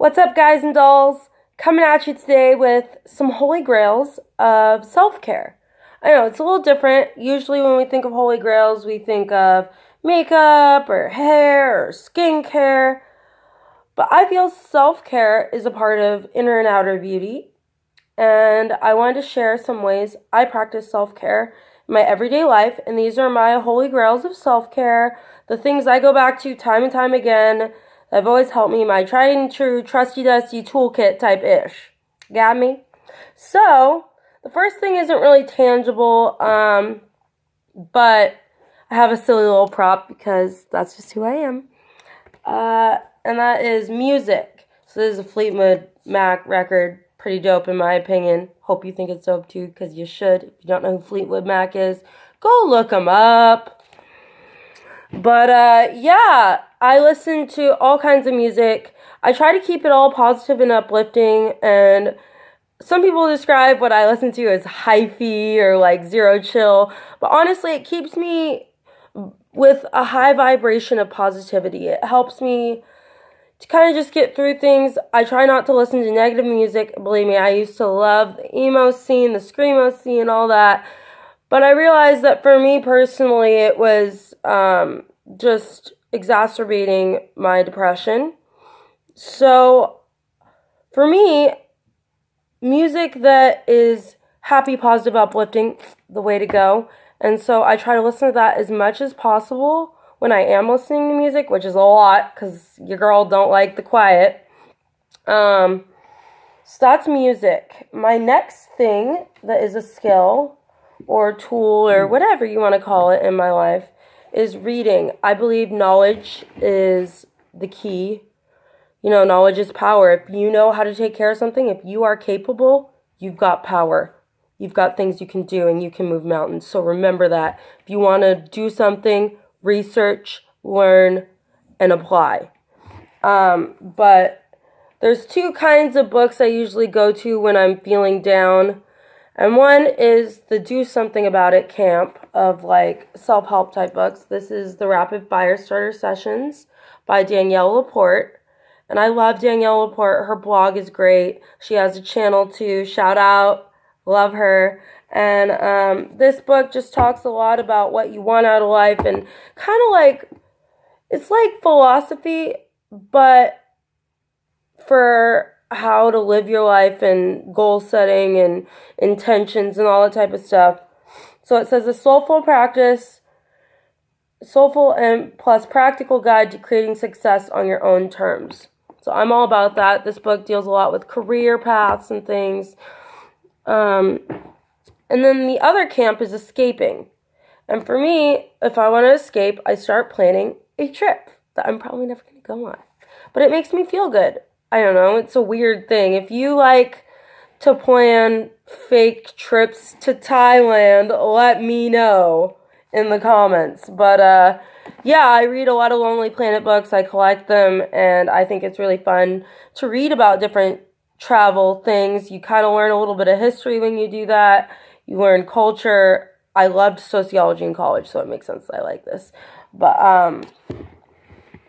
What's up, guys and dolls? Coming at you today with some holy grails of self-care. I know it's a little different. Usually when we think of holy grails, we think of makeup or hair or skincare. But I feel self-care is a part of inner and outer beauty. And I wanted to share some ways I practice self-care in my everyday life. And these are my holy grails of self-care, the things I go back to time and time again. They've always helped me, my tried and true, trusty dusty toolkit type ish. Got me? So, the first thing isn't really tangible, but I have a silly little prop because that's just who I am. And that is music. So this is a Fleetwood Mac record. Pretty dope in my opinion. Hope you think it's dope too, because you should. If you don't know who Fleetwood Mac is, go look them up. But yeah, I listen to all kinds of music. I try to keep it all positive and uplifting, and some people describe what I listen to as hyphy or like zero chill, but honestly, it keeps me with a high vibration of positivity. It helps me to kind of just get through things. I try not to listen to negative music. Believe me, I used to love the emo scene, the screamo scene, all that. But I realized that for me personally, it was just exacerbating my depression. So for me, music that is happy, positive, uplifting, the way to go. And so I try to listen to that as much as possible when I am listening to music, which is a lot because your girl don't like the quiet. So that's music. My next thing that is a skill or tool or whatever you want to call it in my life is reading. I believe knowledge is the key. You know, knowledge is power. If you know how to take care of something, if you are capable, you've got power. You've got things you can do and you can move mountains. So remember that. If you want to do something, research, learn, and apply. But there's two kinds of books I usually go to when I'm feeling down. And one is the Do Something About It camp of like self-help type books. This is the Rapid Fire Starter Sessions by Danielle Laporte. And I love Danielle Laporte. Her blog is great. She has a channel too. Shout out. Love her. And this book just talks a lot about what you want out of life and kind of like, it's like philosophy, but for how to live your life and goal setting and intentions and all that type of stuff. So it says a soulful and plus practical guide to creating success on your own terms. So I'm all about that. This book deals a lot with career paths and things. And then the other camp is escaping. And for me, if I want to escape, I start planning a trip that I'm probably never going to go on. But it makes me feel good. I don't know, it's a weird thing. If you like to plan fake trips to Thailand, let me know in the comments. But yeah, I read a lot of Lonely Planet books. I collect them, and I think it's really fun to read about different travel things. You kind of learn a little bit of history when you do that. You learn culture. I loved sociology in college, so it makes sense that I like this. But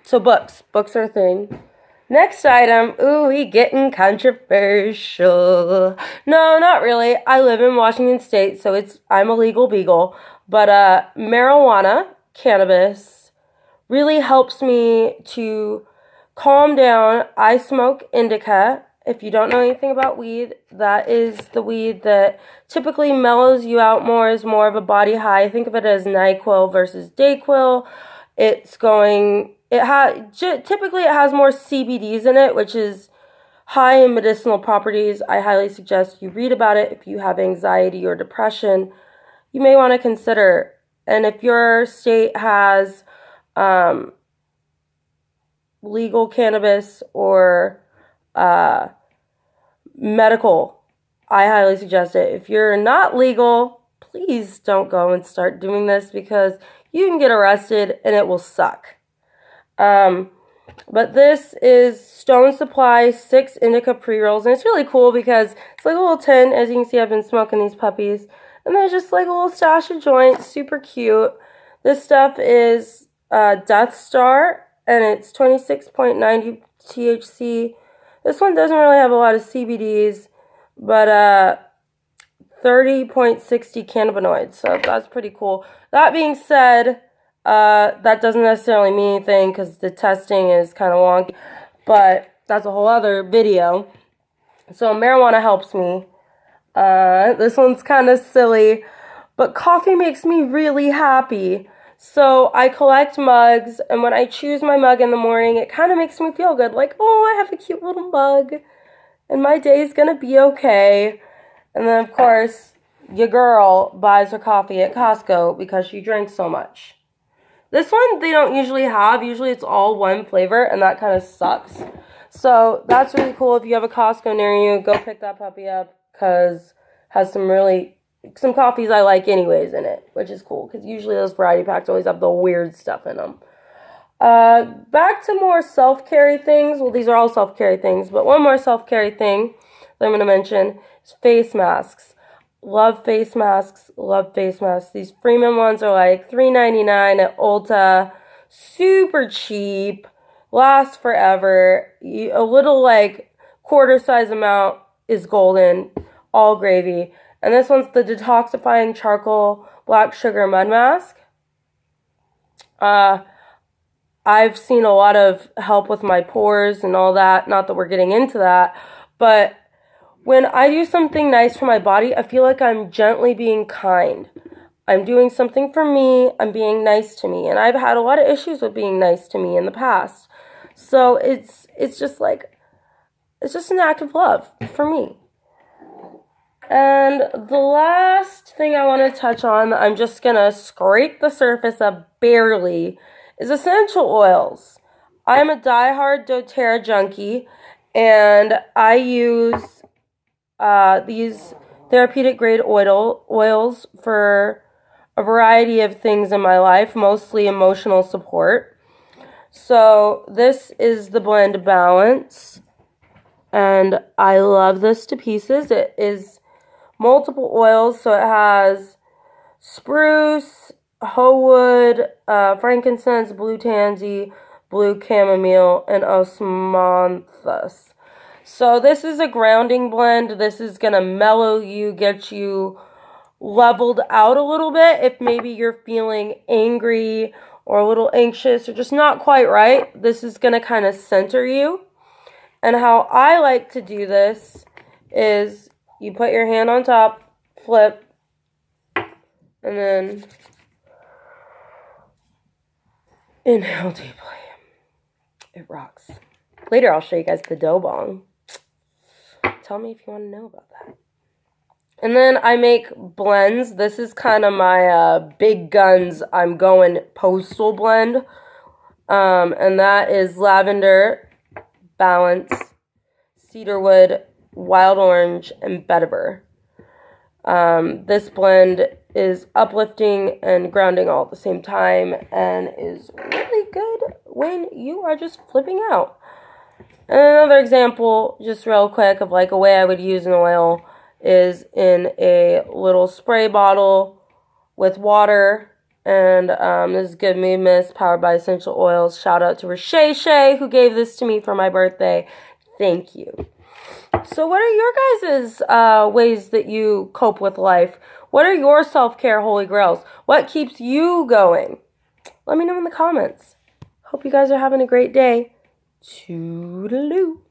so books are a thing. Next item, we getting controversial. No, not really. I live in Washington State, so I'm a legal beagle. But marijuana, cannabis, really helps me to calm down. I smoke indica. If you don't know anything about weed, that is the weed that typically mellows you out more, is more of a body high. Think of it as NyQuil versus DayQuil. Typically it has more CBDs in it, which is high in medicinal properties. I highly suggest you read about it if you have anxiety or depression. You may want to consider. And if your state has legal cannabis or medical, I highly suggest it. If you're not legal, please don't go and start doing this because you can get arrested and it will suck. But this is Stone Supply 6 Indica Pre-Rolls, and it's really cool because it's like a little tin. As you can see, I've been smoking these puppies, and they're just like a little stash of joints, super cute. This stuff is Death Star, and it's 26.90 THC, This one doesn't really have a lot of CBDs, but 30.60 cannabinoids, so that's pretty cool. That being said, that doesn't necessarily mean anything because the testing is kind of wonky, but that's a whole other video. So marijuana helps me. This one's kind of silly, but coffee makes me really happy. So I collect mugs, and when I choose my mug in the morning, it kind of makes me feel good. Like, oh, I have a cute little mug, and my day's gonna be okay. And then, of course, your girl buys her coffee at Costco because she drinks so much. This one they don't usually have. Usually it's all one flavor, and that kind of sucks. So that's really cool. If you have a Costco near you, go pick that puppy up because it has some coffees I like anyways in it, which is cool because usually those variety packs always have the weird stuff in them. Back to more self-carry things. Well, these are all self-carry things, but one more self-carry thing that I'm going to mention is face masks. Love face masks. Love face masks. These Freeman ones are like $3.99 at Ulta. Super cheap. Last forever. A little like quarter size amount is golden. All gravy. And this one's the detoxifying charcoal black sugar mud mask. I've seen a lot of help with my pores and all that. Not that we're getting into that, but when I do something nice for my body, I feel like I'm gently being kind. I'm doing something for me. I'm being nice to me. And I've had a lot of issues with being nice to me in the past. So it's just an act of love for me. And the last thing I want to touch on, I'm just going to scrape the surface of barely, is essential oils. I'm a diehard doTERRA junkie, and I use these therapeutic grade oils for a variety of things in my life, mostly emotional support. So this is the blend Balance, and I love this to pieces. It is multiple oils, so it has spruce, hoewood, frankincense, blue tansy, blue chamomile, and osmanthus. So this is a grounding blend. This is going to mellow you, get you leveled out a little bit if maybe you're feeling angry or a little anxious or just not quite right. This is going to kind of center you. And how I like to do this is you put your hand on top, flip, and then inhale deeply. It rocks. Later I'll show you guys the dough bong. Tell me if you want to know about that. And then I make blends. This is kind of my big guns, I'm going postal blend. And that is lavender, Balance, cedarwood, wild orange, and vetiver. This blend is uplifting and grounding all at the same time and is really good when you are just flipping out. And another example, just real quick, of like a way I would use an oil is in a little spray bottle with water. And this is Good Mood Mist, powered by essential oils. Shout out to Rashay, who gave this to me for my birthday. Thank you. So what are your guys' ways that you cope with life? What are your self-care holy grails? What keeps you going? Let me know in the comments. Hope you guys are having a great day. Toodaloo.